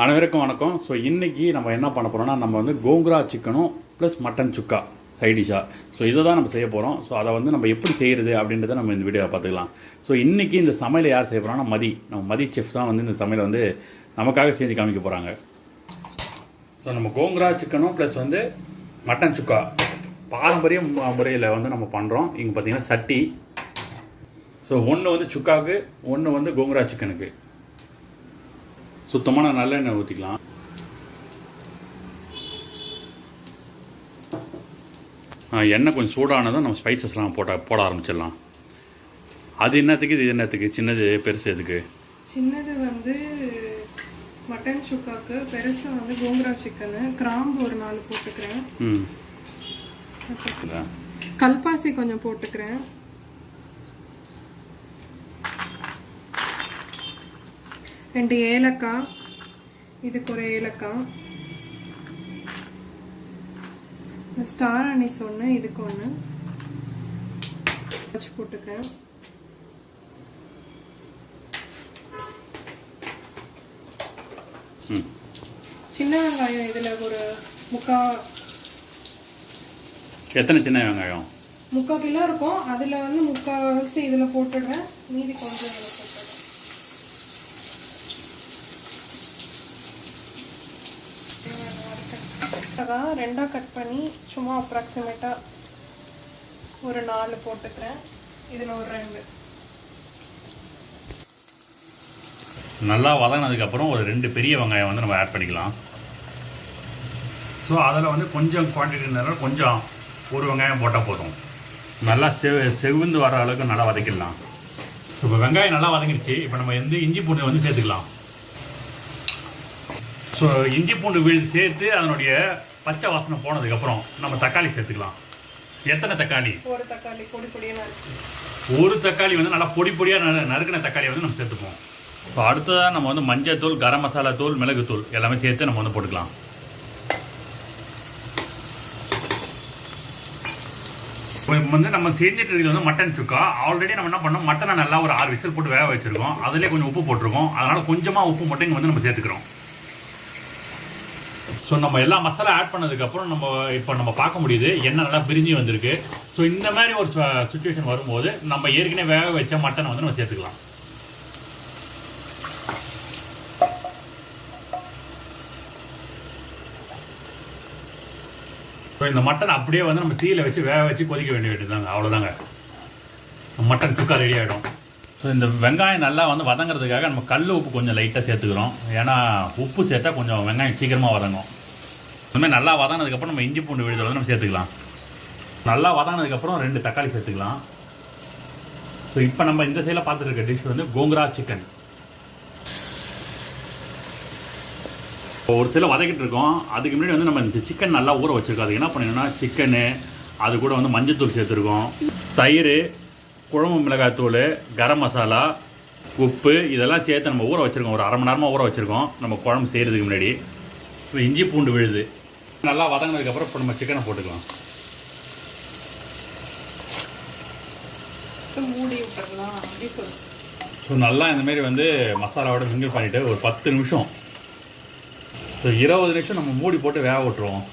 அனைவருக்கும் வணக்கம். ஸோ இன்றைக்கி நம்ம என்ன பண்ண போகிறோம்னா, நம்ம வந்து கோங்குரா சிக்கனும் ப்ளஸ் மட்டன் சுக்கா சைடிஷாக. ஸோ இதை தான் நம்ம செய்ய போகிறோம். ஸோ அதை வந்து நம்ம எப்படி செய்கிறது அப்படின்றத நம்ம இந்த வீடியோவை பார்த்துக்கலாம். ஸோ இன்றைக்கி இந்த சமையலை யார் செய்ய போகிறோம்னா, நம்ம மதி செஃப் தான் வந்து இந்த சமையலை வந்து நமக்காக செஞ்சு காமிக்க போகிறாங்க. ஸோ நம்ம கோங்குரா சிக்கனும் ப்ளஸ் வந்து மட்டன் சுக்கா பாரம்பரிய முறையில் வந்து நம்ம பண்ணுறோம். இங்கே பார்த்திங்கன்னா சட்டி. ஸோ ஒன்று வந்து சுக்காவுக்கு, ஒன்று வந்து கோங்குரா சிக்கனுக்கு. சுத்தமான நல்லெண்ணெய் ஊற்றிக்கலாம். எண்ணெய் கொஞ்சம் சூடானதும் நம்ம ஸ்பைசஸ்லாம் போட ஆரம்பிச்சிடலாம். அது என்னத்துக்கு, இது என்னத்துக்கு? சின்னது பெருசு எதுக்கு? சின்னது வந்து மட்டன் சுக்காக்கு, பெருசு வந்து கோங்குரா சிக்கனு. கிராம்பு ஒரு 4 போட்டுக்கிறேன். கல்பாசி கொஞ்சம் போட்டுக்கிறேன். ரெண்டு ஏலக்காய், இதுக்கு ஒரு ஏலக்காய். ஸ்டார் அனிஸ் ஒன்று, இதுக்கு ஒன்று வச்சு போட்டுக்கிறேன். சின்ன வெங்காயம் இதில் ஒரு எத்தனை சின்ன வெங்காயம்? 3/4 கிலோ இருக்கும். அதில் வந்து 3/4 இதில் போட்டுடுறேன். மீதி கொஞ்சம் இதில் போட்டுடுறேன். ரெண்டாக கட் பண்ணி சும்மா அப்ராக்சிமேட்டாக ஒரு 4 போட்டுக்கிறேன். இதில் ஒரு 2. நல்லா வதங்கினதுக்கப்புறம் ஒரு 2 பெரிய வெங்காயம் வந்து நம்ம ஆட் பண்ணிக்கலாம். ஸோ அதில் வந்து கொஞ்சம் குவான்டிட்டினால கொஞ்சம் ஒரு வெங்காயம் போட்டால் போதும். நல்லா செவந்து வர அளவுக்கு நல்லா வதக்கிடலாம். இப்போ வெங்காயம் நல்லா வதங்கிடுச்சு. இப்போ நம்ம வந்து இஞ்சி பூண்டு வந்து சேர்த்துக்கலாம். ஸோ இஞ்சி பூண்டு விழுது சேர்த்து அதனுடைய பச்சை வாசனை போனதுக்கப்புறம் நம்ம தக்காளி சேர்த்துக்கலாம். எத்தனை தக்காளி? ஒரு தக்காளி பொடி பொடியாக. ஒரு தக்காளி வந்து நல்லா பொடி பொடியாக நறுக்கின தக்காளியை வந்து நம்ம சேர்த்துப்போம். ஸோ அடுத்ததாக நம்ம வந்து மஞ்சள் தூள், கரம் மசாலா தூள், மிளகுத்தூள் எல்லாமே சேர்த்து நம்ம வந்து போட்டுக்கலாம். வந்து நம்ம செஞ்சுட்டு இருக்கிறது வந்து மட்டன் சுக்கா. ஆல்ரெடி நம்ம என்ன பண்ணோம், மட்டனை நல்லா ஒரு 6 விசில் போட்டு வேக வச்சுருக்கோம். அதிலே கொஞ்சம் உப்பு போட்டிருக்கோம். அதனால் கொஞ்சமாக உப்பு மட்டும் இங்கே வந்து நம்ம சேர்த்துக்கிறோம். ஸோ நம்ம எல்லா மசாலா ஆட் பண்ணதுக்கப்புறம் நம்ம பார்க்க முடியுது எண்ணெய் நல்லா பிரிஞ்சு வந்திருக்கு. ஸோ இந்த மாதிரி ஒரு சுச்சுவேஷன் வரும்போது நம்ம ஏற்கனவே வேக வச்ச மட்டனை வந்து நம்ம சேர்த்துக்கலாம். ஸோ இந்த மட்டன் அப்படியே வந்து நம்ம தீயில வச்சு வேக வச்சு கொதிக்க வேண்டியதுதாங்க. அவ்வளோதாங்க, மட்டன் சுக்கா ரெடி ஆகிடும். ஸோ இந்த வெங்காயம் நல்லா வந்து வதங்கிறதுக்காக நம்ம கல் உப்பு கொஞ்சம் லைட்டாக சேர்த்துக்கிறோம். ஏன்னா உப்பு சேர்த்தா கொஞ்சம் வெங்காயம் சீக்கிரமாக வதங்கும். இதுமாதிரி நல்லா வதங்கினதுக்கப்புறம் நம்ம இஞ்சி பூண்டு விழுதை வந்து நம்ம சேர்த்துக்கலாம். நல்லா வதங்கினதுக்கப்புறம் 2 தக்காளி சேர்த்துக்கலாம். ஸோ இப்போ நம்ம இந்த சைடில் பார்த்துட்டு இருக்க டிஷ் வந்து கோங்குரா சிக்கன். ஒரு சில வதக்கிட்டு இருக்கோம். அதுக்கு முன்னாடி வந்து நம்ம இந்த சிக்கன் நல்லா ஊற வச்சுருக்கோம். அது என்ன பண்ணிடணும்னா, சிக்கனு அது கூட வந்து மஞ்சத்தூள் சேர்த்துருக்கோம், தயிர், குழம்பு மிளகாய்த்தூள், கரம் மசாலா, உப்பு இதெல்லாம் சேர்த்து நம்ம ஊற வச்சுருக்கோம். ஒரு 1/2 மணி நேரமாக ஊற வச்சுருக்கோம் நம்ம குழம்பு செய்கிறதுக்கு முன்னாடி. இப்போ இஞ்சி பூண்டு விழுது நல்லா வதங்கினதுக்கப்புறம் இப்போ நம்ம சிக்கனை போட்டுக்கலாம். மூடி விட்டுறலாம். ஸோ நல்லா இந்தமாரி வந்து மசாலாவோட மிங்கிள் பண்ணிவிட்டு ஒரு 10 நிமிஷம், ஸோ 20 நிமிஷம் நம்ம மூடி போட்டு வேக விட்டுருவோம்.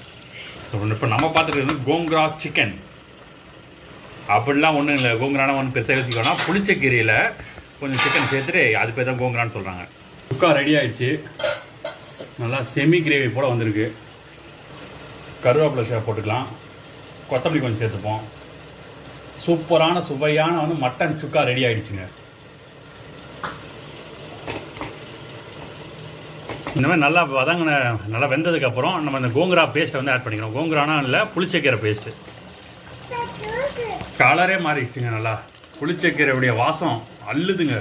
ஸோ இப்போ நம்ம பார்த்துட்டு வந்து கோங்குரா சிக்கன் அப்படிலாம் ஒன்றும் இல்லை. கோங்குரானா ஒன்று பெருசாக யோசிக்கோன்னா, புளிச்சக்கீரையில் கொஞ்சம் சிக்கன் சேர்த்துட்டு அது பேர் தான் கோங்குரான்னு சொல்கிறாங்க. சுக்கா ரெடி ஆகிடுச்சு. நல்லா செமி கிரேவி போல் வந்திருக்கு. கருவேப்பிலை போட்டுக்கலாம், கொத்தமல்லி கொஞ்சம் சேர்த்துப்போம். சூப்பரான சுவையான வந்து மட்டன் சுக்கா ரெடி ஆகிடுச்சுங்க. இந்த மாதிரி நல்லா நல்லா வெந்ததுக்கப்புறம் நம்ம இந்த கோங்குரா பேஸ்ட்டை வந்து ஆட் பண்ணிக்கிறோம். கோங்குரானா இல்லை, புளிச்சக்கீரை பேஸ்ட்டு. கலரே மாறிடுச்சுங்க. நல்லா புளிச்சக்கீரையுடைய வாசம் அள்ளுதுங்க.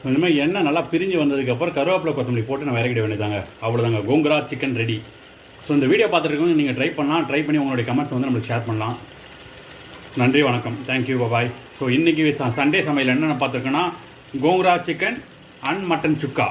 இந்த மாதிரி எண்ணெய் நல்லா பிரிஞ்சு வந்ததுக்கப்புறம் கருவேப்பிலை கொத்தமல்லி போட்டு நம்ம இறக்கிட வேண்டியதாங்க. அவ்வளோதாங்க, கோங்குரா சிக்கன் ரெடி. ஸோ இந்த வீடியோ பார்த்துருக்கோங்க, நீங்கள் ட்ரை பண்ணி உங்களுடைய கமெண்ட்ஸ் வந்து நம்மளுக்கு ஷேர் பண்ணலாம். நன்றி, வணக்கம், தேங்க்யூ, பாய். ஸோ இன்றைக்கி சண்டே சமையல் என்னென்ன பார்த்துருக்கோன்னா, gongura chicken and mutton sukka.